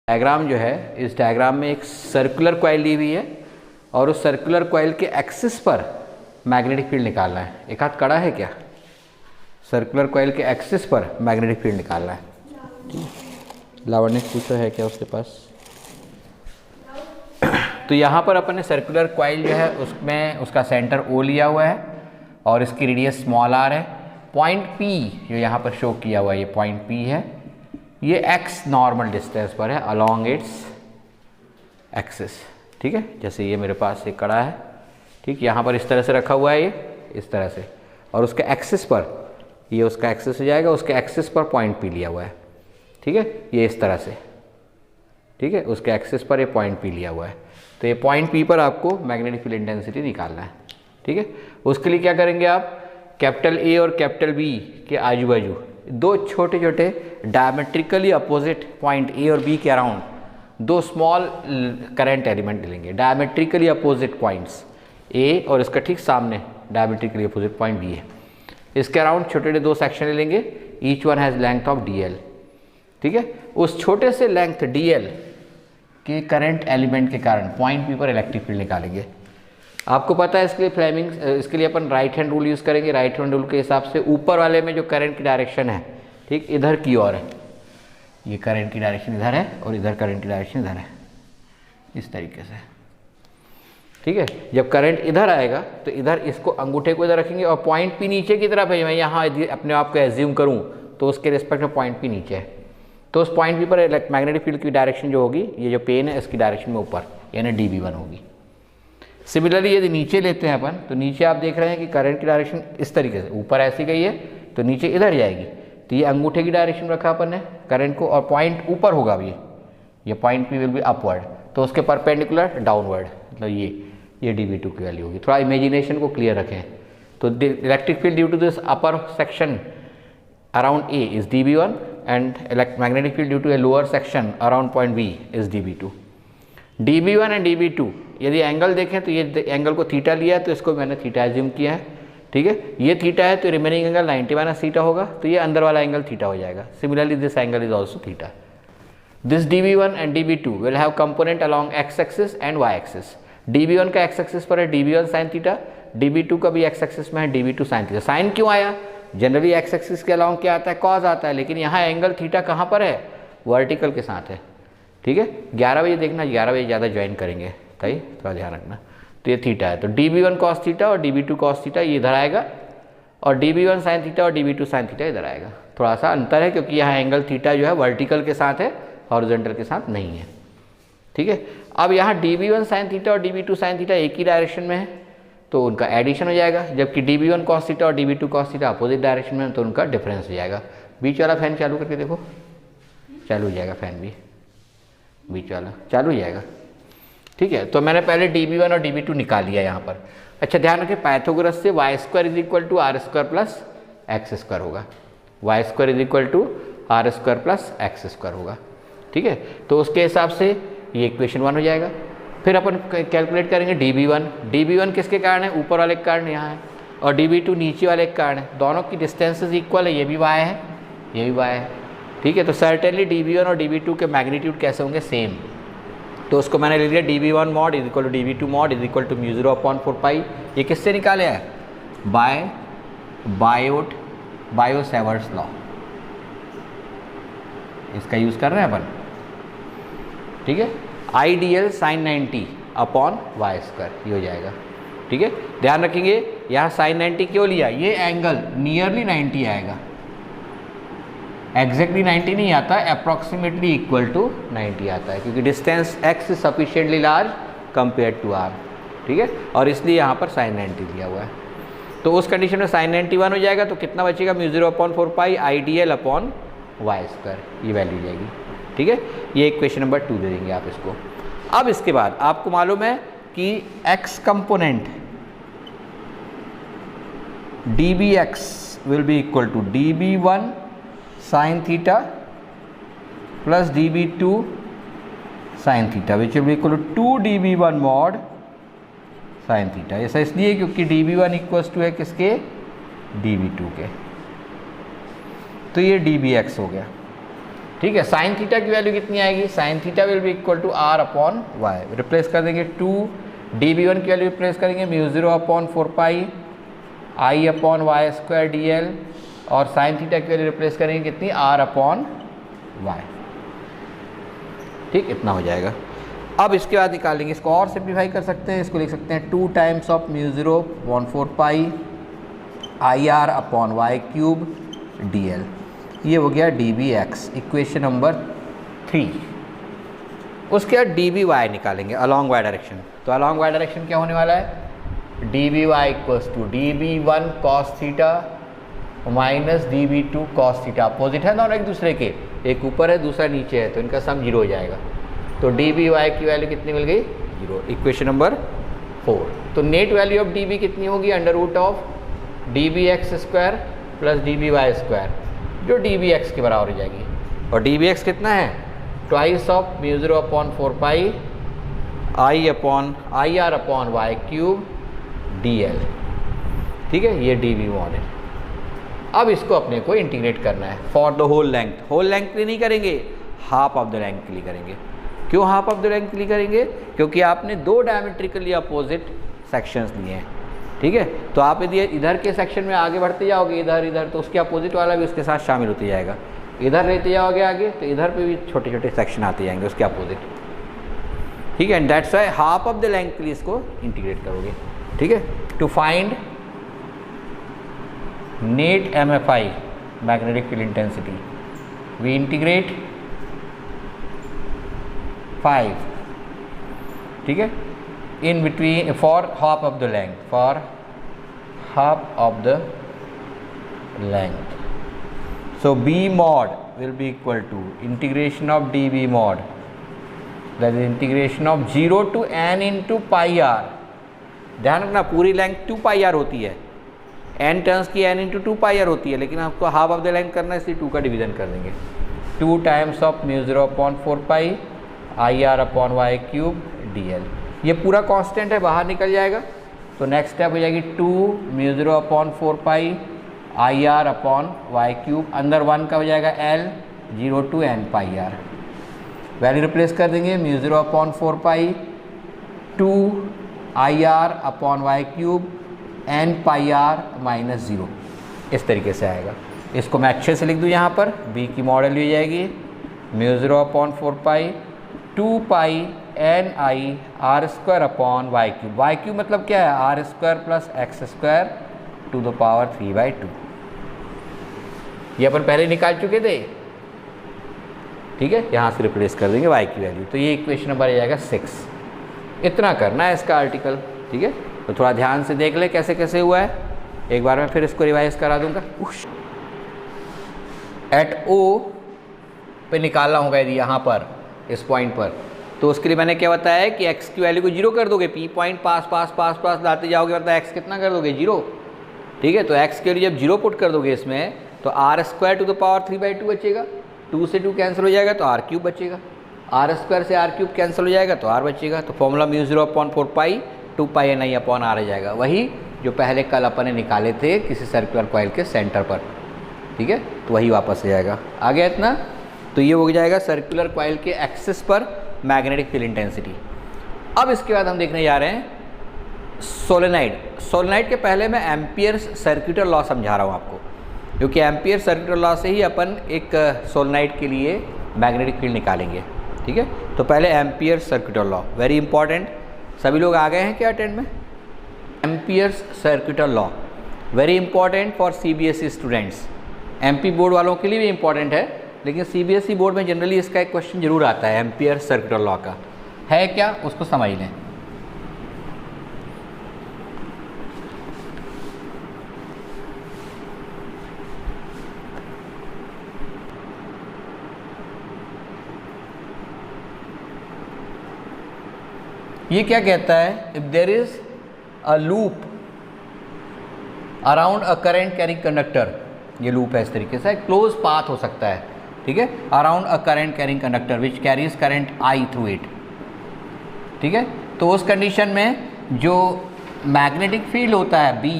Diagram जो है, इस डायग्राम में एक सर्कुलर कॉइल ली हुई है और उस सर्कुलर कॉइल के एक्सिस पर मैग्नेटिक फील्ड निकालना है। एक हाथ कड़ा है क्या? सर्कुलर कॉइल के एक्सिस पर मैग्नेटिक फील्ड निकालना है। लावण्य पूछो है क्या उसके पास? तो यहाँ पर अपन ने सर्कुलर कॉइल जो है उसमें उसका सेंटर O लिया हुआ है और इसकी रेडियस स्मॉल r है। पॉइंट P जो यहाँ पर शो किया हुआ है, ये पॉइंट P है, ये x नॉर्मल डिस्टेंस पर है अलोंग इट्स एक्सिस। ठीक है, जैसे ये मेरे पास एक कड़ा है, ठीक, यहाँ पर इस तरह से रखा हुआ है, ये इस तरह से, और उसके एक्सिस पर, ये उसका एक्सिस हो जाएगा, उसके एक्सिस पर पॉइंट P लिया हुआ है। ठीक है, ये इस तरह से, ठीक है, उसके एक्सिस पर ये पॉइंट P लिया हुआ है। तो ये पॉइंट P पर आपको मैग्नेटिक फील्ड इंटेंसिटी निकालना है। ठीक है, उसके लिए क्या करेंगे आप, कैपिटल A और कैपिटल B के आजू बाजू दो छोटे छोटे डायमेट्रिकली अपोजिट पॉइंट A और B के अराउंड दो स्मॉल करंट एलिमेंट लेंगे। डायमेट्रिकली अपोजिट पॉइंट्स A और इसका ठीक सामने डायमेट्रिकली अपोजिट पॉइंट B है। इसके अराउंड छोटे छोटे दो सेक्शन लेंगे, each one has length of DL। ठीक है, उस छोटे से लेंथ DL के करंट एलिमेंट के कारण पॉइंट P पर इलेक्ट्रिक फील्ड निकालेंगे। आपको पता है इसके लिए फ्लेमिंग, इसके लिए अपन राइट हैंड रूल यूज़ करेंगे। राइट हैंड रूल के हिसाब से ऊपर वाले में जो करंट की डायरेक्शन है, ठीक, इधर की ओर है, ये करंट की डायरेक्शन इधर है और इधर करंट की डायरेक्शन इधर है, इस तरीके से। ठीक है, जब करंट इधर आएगा तो इधर इसको अंगूठे को इधर रखेंगे और पॉइंट P नीचे की तरफ है। मैं यहाँ अपने आप को एज्यूम करूँ तो उसके रिस्पेक्ट में पॉइंट P नीचे है, तो उस पॉइंट P पर मैग्नेटिक फील्ड की डायरेक्शन जो होगी, ये जो पेन है इसकी डायरेक्शन में ऊपर, यानी dB1 होगी। सिमिलरली यदि नीचे लेते हैं अपन, तो नीचे आप देख रहे हैं कि करंट की डायरेक्शन इस तरीके से, ऊपर ऐसी गई है तो नीचे इधर जाएगी, तो ये अंगूठे की डायरेक्शन रखा अपन ने करंट को, और पॉइंट ऊपर होगा अभी, ये point P will be upward, तो उसके परपेंडिकुलर डाउनवर्ड, मतलब ये dB2 की वैल्यू होगी। थोड़ा इमेजिनेशन को क्लियर रखें। तो electric field due to this upper section around A is dB1 and magnetic field due to a lower section around point B is dB2. dB1 and dB2 यदि angle देखें तो ये angle को theta लिया है तो इसको मैंने थीटा एज्यूम किया है। ठीक है, ये थीटा है तो रिमेनिंग एंगल 90 माइनस थीटा होगा, तो ये अंदर वाला एंगल थीटा हो जाएगा। Similarly this angle is also theta. This dB1 and dB2 will have component along x axis and y axis. dB1 का x एक्सिस पर है dB1 साइन थीटा, dB2 का भी x एक्सिस में है dB2 साइन थीटा। साइन क्यों आया? Generally x axis के अलाउंग क्या आता है, कॉज आता है, लेकिन यहाँ एंगल थीटा कहाँ पर है, वर्टिकल के साथ है। ठीक है, 11 बजे देखना, 11 बजे ज़्यादा ज्वाइन करेंगे, सही, थोड़ा ध्यान रखना। तो ये थीटा है, तो dB1 कॉस थीटा और dB2 कॉस थीटा ये इधर आएगा, और dB1 साइन थीटा और dB2 साइन थीटा इधर आएगा। थोड़ा सा अंतर है क्योंकि यहाँ एंगल थीटा जो है वर्टिकल के साथ है, हॉरिजॉन्टल के साथ नहीं है। ठीक है, अब यहाँ dB1 साइन थीटा और dB2 साइन थीटा एक ही डायरेक्शन में है तो उनका एडिशन हो जाएगा, जबकि dB1 कॉस थीटा और dB2 cos theta opposite direction में, तो उनका डिफरेंस हो जाएगा। बीच वाला फैन चालू करके देखो, चालू हो जाएगा, फैन भी बीच वाला चालू हो जाएगा। ठीक है, तो मैंने पहले dB1 और dB2 निकाल लिया यहाँ पर। अच्छा ध्यान रखें, पाइथागोरस से y² is equal to r² plus x² होगा, y² is equal to r² plus x² होगा। ठीक है, तो उसके हिसाब से ये इक्वेशन 1 हो जाएगा। फिर अपन कैलकुलेट करेंगे dB1। dB1 किसके कारण है, ऊपर वाले के कारण यहाँ है, और dB2 नीचे वाले के कारण है। दोनों की डिस्टेंसेस इक्वल है, ये भी y है, ये भी y है। ठीक है, तो सर्टेनली dB1 और dB2 के मैग्नीट्यूड कैसे होंगे, सेम। तो उसको मैंने ले लिया dB1 mod is equal to dB2 mod is equal to mu 0/4π। ये किससे निकाले है, बायो-सेवर्ट्स लॉ, इसका यूज़ कर रहे हैं अपन। ठीक है, IDL sin 90 अपॉन y², ये हो जाएगा। ठीक है, ध्यान रखेंगे यहाँ sin 90 क्यों लिया, ये एंगल नियरली 90 आएगा, एग्जैक्टली 90 नहीं आता, अप्रॉक्सीमेटली इक्वल टू 90 आता है, क्योंकि distance x is sufficiently large compare to r। ठीक है, और इसलिए यहाँ पर sin 90 दिया हुआ है। तो उस कंडीशन में sin 90 1 हो जाएगा, तो कितना बचेगा, म्यू 0/4π IDL अपॉन y², ये वैल्यू जाएगी। ठीक है, ये इक्वेशन नंबर 2 दे देंगे आप इसको। अब इसके बाद आपको मालूम है कि x component dBx will be equal to dB1 sine theta plus dB2 sine theta which will be equal to 2 dB1 mod sine theta. ऐसा इसलिए क्योंकि dB1 इक्वल्स टू है किसके, dB2 के, तो ये dBx हो गया। ठीक है। साइन थीटा की वैल्यू कितनी आएगी, sine theta will be equal to R upon Y, replace कर देंगे 2, dv1 की वैल्यू रिप्लेस करेंगे mu 0 upon 4 pi I upon Y square D L, और साइन थीटा की वैल्यू रिप्लेस करेंगे कितनी, आर अपॉन वाई। ठीक, इतना हो जाएगा। अब इसके बाद निकालेंगे, इसको और सिंप्लीफाई कर सकते हैं, इसको लिख सकते हैं 2 times of mu 0 upon 4 pi I R upon Y cube D L. ये हो गया D B X, equation number 3। उसके बाद डी बी वाई निकालेंगे अलॉन्ग वाई डायरेक्शन। तो अलॉन्ग वाई डायरेक्शन क्या होने वाला है, D B Y equals to D B 1 cos theta minus D B 2 cos theta. Opposite है दोनों एक दूसरे के, एक ऊपर है दूसरा नीचे है, तो इनका सम 0 हो जाएगा। तो डी बी वाई की वैल्यू कितनी मिल गई, 0, इक्वेशन नंबर 4। तो net value of D B कितनी होगी, under root of D B X square plus D B Y square, जो डी बी एक्स के बराबर हो जाएगी। और डी बी एक्स कितना है, twice of mu 0 upon 4 pi I R upon Y cube D L. ठीक है, ये डी बी मॉड है। अब इसको अपने को इंटीग्रेट करना है for the whole length. Whole length के लिए नहीं करेंगे, हाफ ऑफ द लेंथ के लिए करेंगे। क्यों हाफ ऑफ द लेंथ के लिए करेंगे, क्योंकि आपने 2 डायमेट्रिकली अपोजिट सेक्शंस लिए हैं। ठीक है, तो आप यदि इधर के सेक्शन में आगे बढ़ते जाओगे इधर इधर, तो उसके अपोजिट वाला भी उसके साथ शामिल होते जाएगा। इधर लेते जाओगे आगे तो इधर पे भी छोटे छोटे सेक्शन आते जाएंगे उसके अपोजिट। ठीक है, and that's why half of the length के लिए इसको इंटीग्रेट करोगे। ठीक है, to find net MFI magnetic field intensity we integrate 5। ठीक है, in between for half of the length, for half of the length. So B mod will be equal to integration of dB mod, that is integration of 0 to n into pi r। ध्यान रखना पूरी length 2 pi are होती है, n turns की n into 2 pi are होती है, लेकिन आपको हाफ ऑफ द लेंथ करना है इसलिए 2 का डिवीजन कर देंगे। 2 times of mu 0 upon 4 pi I R upon Y cube D L. ये पूरा कांस्टेंट है, बाहर निकल जाएगा। तो नेक्स्ट स्टेप हो जाएगी 2 mu 0 upon 4 pi I R upon Y cube, अंदर 1 का हो जाएगा L 0 to n pi R. Value replace कर देंगे mu 0 upon 4 pi 2 I R upon Y cube n pi R minus 0, इस तरीके से आएगा। इसको मैं अच्छे से लिख दूँ यहाँ पर, B की मॉडल ली जाएगी mu 0 upon 4 pi 2 pi N I R square upon Y cube. Y cube मतलब क्या है, R square plus X square to the power 3/2। ये अपन पहले निकाल चुके थे। ठीक है, यहाँ से रिप्लेस कर देंगे वाई की वैल्यू, तो ये इक्वेशन नंबर आ जाएगा 6। इतना करना है इसका आर्टिकल। ठीक है, तो थोड़ा ध्यान से देख ले कैसे कैसे हुआ है, एक बार मैं फिर इसको रिवाइज करा दूंगा। एट ओ पे निकालना होगा यदि यहाँ पर इस पॉइंट पर, तो उसके लिए मैंने क्या बताया है कि x की वैल्यू को 0 कर दोगे, P पॉइंट पास पास पास पास लाते जाओगे, मतलब x कितना कर दोगे, 0। ठीक है, तो x के लिए जब 0 पुट कर दोगे इसमें, तो R square to the power 3/2 बचेगा। 2 से 2 कैंसिल हो जाएगा तो आर क्यूब बचेगा, आर स्क्वायर से आर क्यूब कैंसिल हो जाएगा तो आर बचेगा। तो formula mu 0 upon 4 pi 2 pi N I upon R आ जाएगा, वही जो पहले कल अपन ने निकाले थे किसी सर्कुलर कॉइल के सेंटर पर। ठीक है, तो वही वापस आ जाएगा। आ गया इतना, तो ये हो जाएगा सर्कुलर कॉइल के एक्सिस पर मैग्नेटिक फील्ड इंटेंसिटी। अब इसके बाद हम देखने जा रहे हैं सोलेनाइड। सोलेनाइड के पहले मैं एम्पियर्स सर्कुलर लॉ समझा रहा हूँ आपको, क्योंकि एम्पियर सर्कुलर लॉ से ही अपन एक सोलेनाइड के लिए मैग्नेटिक फील्ड निकालेंगे। ठीक है, तो पहले ampere circular law, very important. सभी लोग आ गए हैं क्या अटेंड में? Amperes circular law very important for CBSE students. MP board वालों के लिए भी इंपॉर्टेंट है, लेकिन CBSE बोर्ड में जनरली इसका एक क्वेश्चन जरूर आता है एम्पियर सर्कुलर लॉ का। है क्या, उसको समझ लें। ये क्या कहता है, if there is a loop around a current carrying conductor, ये लूप है इस तरीके से, क्लोज पाथ हो सकता है। ठीक है, around a current carrying conductor which carries current I through it. ठीक है, तो उस कंडीशन में जो मैग्नेटिक फील्ड होता है B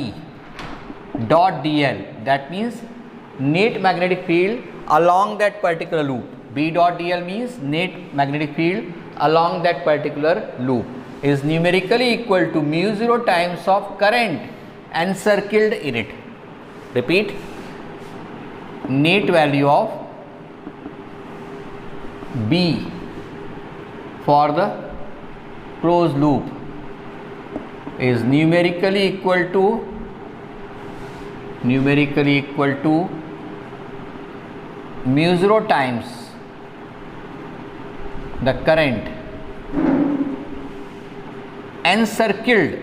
dot D L, that means net magnetic field along that particular loop, B dot dl means net magnetic field along that particular loop is numerically equal to mu 0 times of current encircled in it. Repeat, net value of B for the closed loop is numerically equal to mu 0 times the current encircled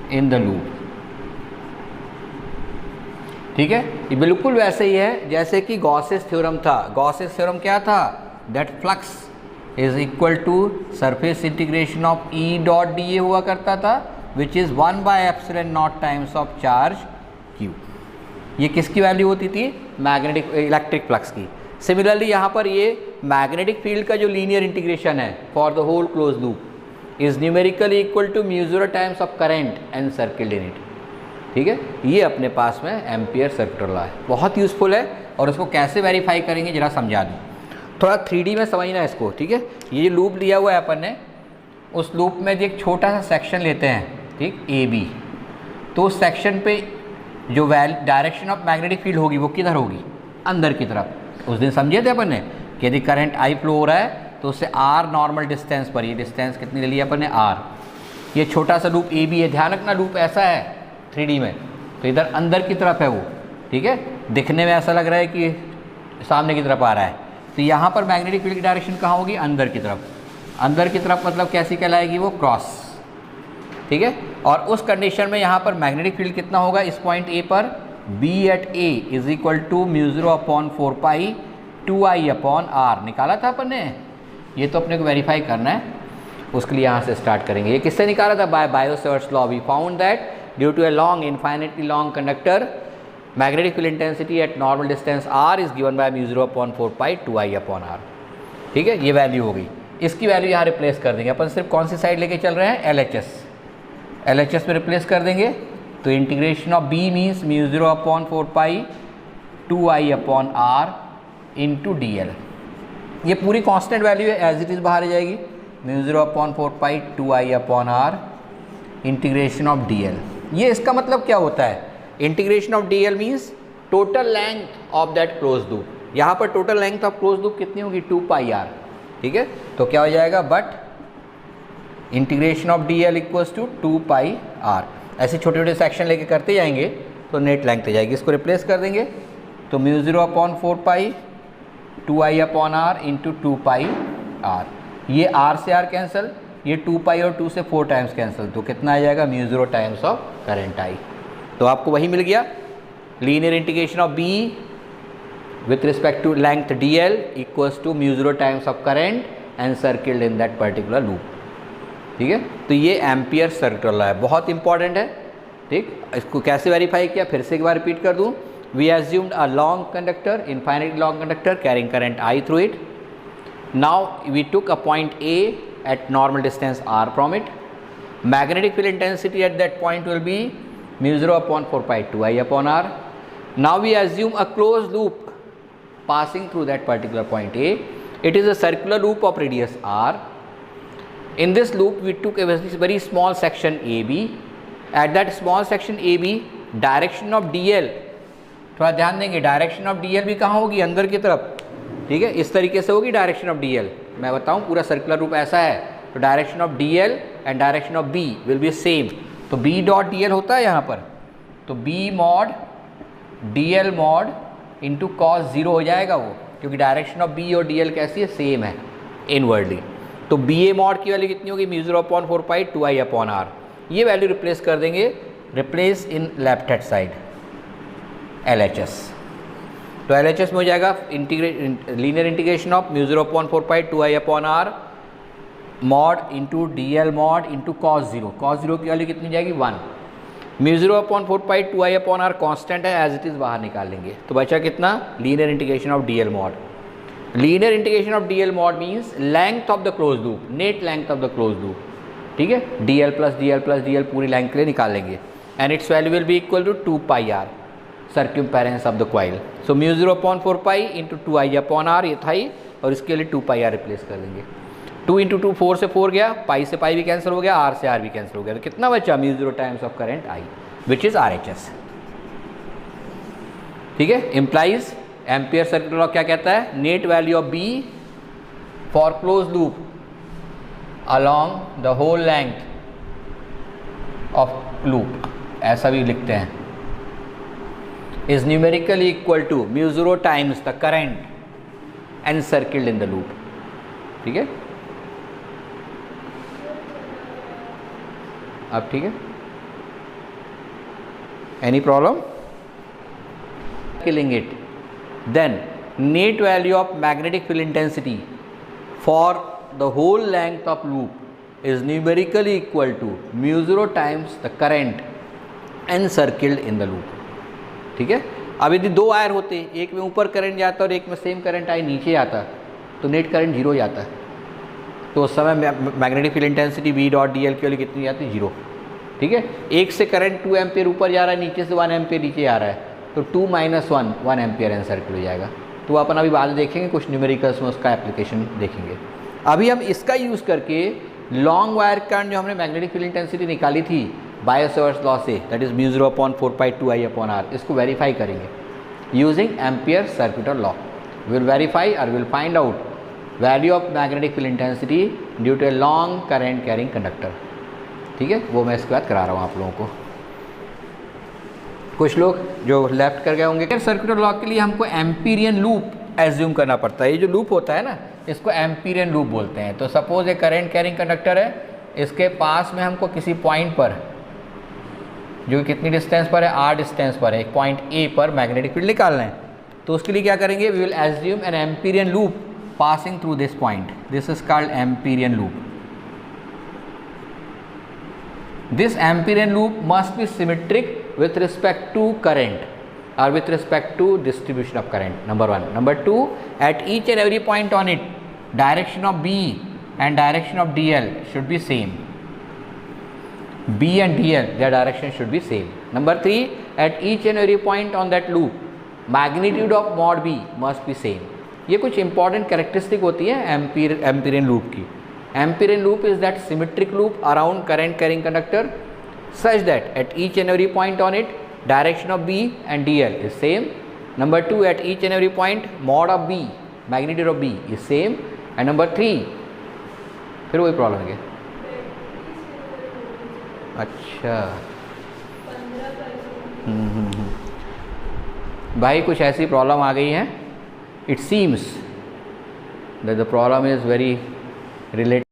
in the loop. ठीक है, ये बिल्कुल वैसे ही है जैसे कि Gauss's theorem था. Gauss's theorem क्या था? That flux is equal to surface integration of E dot D A हुआ करता था, which is 1/ε0 times of charge Q. ये किसकी वैल्यू होती थी? मैग्नेटिक इलेक्ट्रिक फ्लक्स की. सिमिलरली यहाँ पर ये मैग्नेटिक फील्ड का जो लीनियर इंटीग्रेशन है for the whole close loop is numerically equal to mu 0 times of current encircled in it. ठीक है, ये अपने पास में एम्पियर सर्कुलर लॉ है, बहुत यूज़फुल है. और उसको कैसे वेरीफाई करेंगे जरा समझा दूँ. थोड़ा 3D में समझना है इसको. ठीक है, ये लूप लिया हुआ है अपन ने, उस लूप में एक छोटा सा सेक्शन लेते हैं, ठीक, ए बी. तो उस सेक्शन पे जो डायरेक्शन ऑफ मैग्नेटिक फील्ड होगी वो किधर होगी? अंदर की तरफ. उस दिन समझे थे अपन ने कि यदि करंट आई फ्लो हो रहा है तो उससे आर नॉर्मल डिस्टेंस पर, ये डिस्टेंस कितनी ले लिया अपन ने? आर. ये छोटा सा लूप ए बी है. ध्यान रखना लूप ऐसा है 3D में, तो इधर अंदर की तरफ है वो. ठीक है, दिखने में ऐसा लग रहा है कि सामने की तरफ आ रहा है. तो यहाँ पर मैग्नेटिक फील्ड की डायरेक्शन कहाँ होगी? अंदर की तरफ. अंदर की तरफ मतलब कैसी कहलाएगी वो? क्रॉस. ठीक है, और उस कंडीशन में यहाँ पर मैग्नेटिक फील्ड कितना होगा इस पॉइंट ए पर? B at A is equal to mu 0/4π 2I/r. निकाला था अपन ने. ये तो अपने को वेरीफाई करना है, उसके लिए यहाँ से स्टार्ट करेंगे. ये किससे निकाला था? By Biot Savart's law. We found that due to a long infinitely long conductor magnetic field intensity at normal distance r is given by mu 0/4π 2I/r. ठीक है, ये वैल्यू होगी. इसकी वैल्यू यहाँ रिप्लेस कर देंगे अपन. सिर्फ कौन सी साइड लेके चल रहे हैं? LHS में रिप्लेस कर देंगे. तो integration of b means mu 0/4π 2I/r into dl. ये पूरी कांस्टेंट वैल्यू है, एज इट इज़ बाहर आ जाएगी. Mu 0/4π 2I/r integration of dl. ये इसका मतलब क्या होता है? Integration of dl means total length of that close loop. यहाँ पर total length of close loop कितनी होगी? 2πr. ठीक है, तो क्या हो जाएगा? But integration of dl equals to 2πr. ऐसे छोटे छोटे सेक्शन लेके करते जाएंगे तो नेट लेंथ आ जाएगी. इसको रिप्लेस कर देंगे तो म्यू 0/4π 2I/r इंटू 2πr. ये r से r कैंसिल, ये 2π और 2 से 4 टाइम्स कैंसिल, तो कितना आ जाएगा? Mu 0 times of current I. तो आपको वही मिल गया. Linear integration of b with respect to length dl equals to mu 0 times of current encircled in that particular loop. ठीक है, तो ये एम्पियर सर्कुलर लॉ है, बहुत इंपॉर्टेंट है. ठीक, इसको कैसे वेरीफाई किया फिर से एक बार रिपीट कर दूँ. We assumed a long conductor, infinite long conductor carrying current I through it. Now we took a point A at normal distance r from it. Magnetic field intensity at that point will be mu 0/4π 2I/r. Now we assume a closed loop passing through that particular point A. It is a circular loop of radius r. In this loop we took a very small section AB. At that small section AB, direction of dl, थोड़ा ध्यान देंगे, direction of dl भी कहाँ होगी? अंदर की तरफ. ठीक है, इस तरीके से होगी डायरेक्शन ऑफ dl. मैं बताऊं पूरा सर्कुलर रूप ऐसा है, तो direction of dl and direction of b will be same. तो b डॉट dl होता है यहाँ पर, तो b mod dl mod into cos 0 हो जाएगा वो, क्योंकि डायरेक्शन ऑफ b और dl कैसी है? सेम है इनवर्डली. तो ba मॉड की वैल्यू कितनी होगी? Mu 0/4π 2I/r. ये वैल्यू रिप्लेस कर देंगे, replace in left hand side LHS. तो LHS में हो जाएगा linear integration of mu 0/4π 2I/r mod into dl mod into cos 0. Cos 0 की वैल्यू कितनी जाएगी? 1. म्यू 0/4π 2I/r कांस्टेंट है, एज इट इज़ बाहर निकाल लेंगे. तो बचा कितना? Linear integration of dl mod. Linear integration of dl mod means length of the close loop, net length of the close loop. ठीक है, dl plus dl plus dl पूरी लेंथ के लिए निकाल लेंगे. And its value will be equal to 2πr. Circumference of the coil. So mu 0/4 pi into 2i upon R, ये था ही, और इसके लिए 2πr रिप्लेस कर देंगे। 2 इंटू 2 4 से 4 गया, पाई से पाई भी कैंसिल हो गया, आर से आर भी कैंसिल हो गया, तो कितना बचा mu 0 times of current I which is RHS। ठीक है, इम्प्लाइज एम्पियर सर्किट लॉ क्या कहता है, net value of B for close loop along the whole length of loop, ऐसा भी लिखते हैं, is numerically equal to mu 0 times the current encircled in the loop. ठीक है, अब ठीक है, any problem, killing it, then net value of magnetic field intensity for the whole length of loop is numerically equal to mu 0 times the current encircled in the loop। ठीक है, अब यदि दो वायर होते, एक में ऊपर करंट जाता और एक में सेम करंट आई नीचे आता, तो नेट करंट जीरो जाता है, तो उस समय magnetic field intensity V dot DL की वैल्यू कितनी आती है, जीरो। ठीक है, एक से करंट 2 एम्पियर ऊपर जा रहा है, नीचे से 1 एम्पियर नीचे आ रहा है, तो 2 - 1 एम्पियर एनसर्किल हो जाएगा। तो अपन अभी बाद में देखेंगे, कुछ न्यूमेरिकल्स में उसका एप्लीकेशन देखेंगे। अभी हम इसका यूज़ करके लॉन्ग वायर करंट जो हमने मैग्नेटिक फील्ड इंटेंसिटी निकाली थी बायो-सवर्स लॉ से, that is mu 0/4 pi 2i upon R, इसको वेरीफाई करेंगे using Ampere circuit law. Will verify और will find out value of magnetic field intensity due to a long current carrying conductor. ठीक है, वो मैं इसके बाद करा रहा हूँ आप लोगों को। कुछ लोग जो लेफ्ट कर गए होंगे, सर्किट लॉ के लिए हमको एम्पीरियन लूप एज्यूम करना पड़ता है। ये जो लूप होता है ना, इसको एम्पीरियन लूप बोलते हैं। तो सपोज एक करंट कैरिंग कंडक्टर है, इसके पास में हमको किसी पॉइंट पर, जो कितनी डिस्टेंस पर है, r डिस्टेंस पर है, एक पॉइंट A पर मैग्नेटिक फील्ड निकालना है। तो उसके लिए क्या करेंगे, we will assume an Amperian loop passing through this point, this is called Amperian loop. This Amperian loop must be symmetric with respect to current or with respect to distribution of current, number 1. Number 2, at each and every point on it, direction of B and direction of DL should be same. B and DL, their direction should be same. Number 3, at each and every point on that loop, magnitude of mod B must be same. ये कुछ important characteristic होती है Amperian loop की। Amperian loop is that symmetric loop around current carrying conductor such that at each and every point on it, direction of B and DL is same. Number 2, at each and every point, mod of B, magnitude of B is same. And number 3, फिर वही problem है। अच्छा, भाई कुछ ऐसी problem आ गई है, it seems that the problem is very related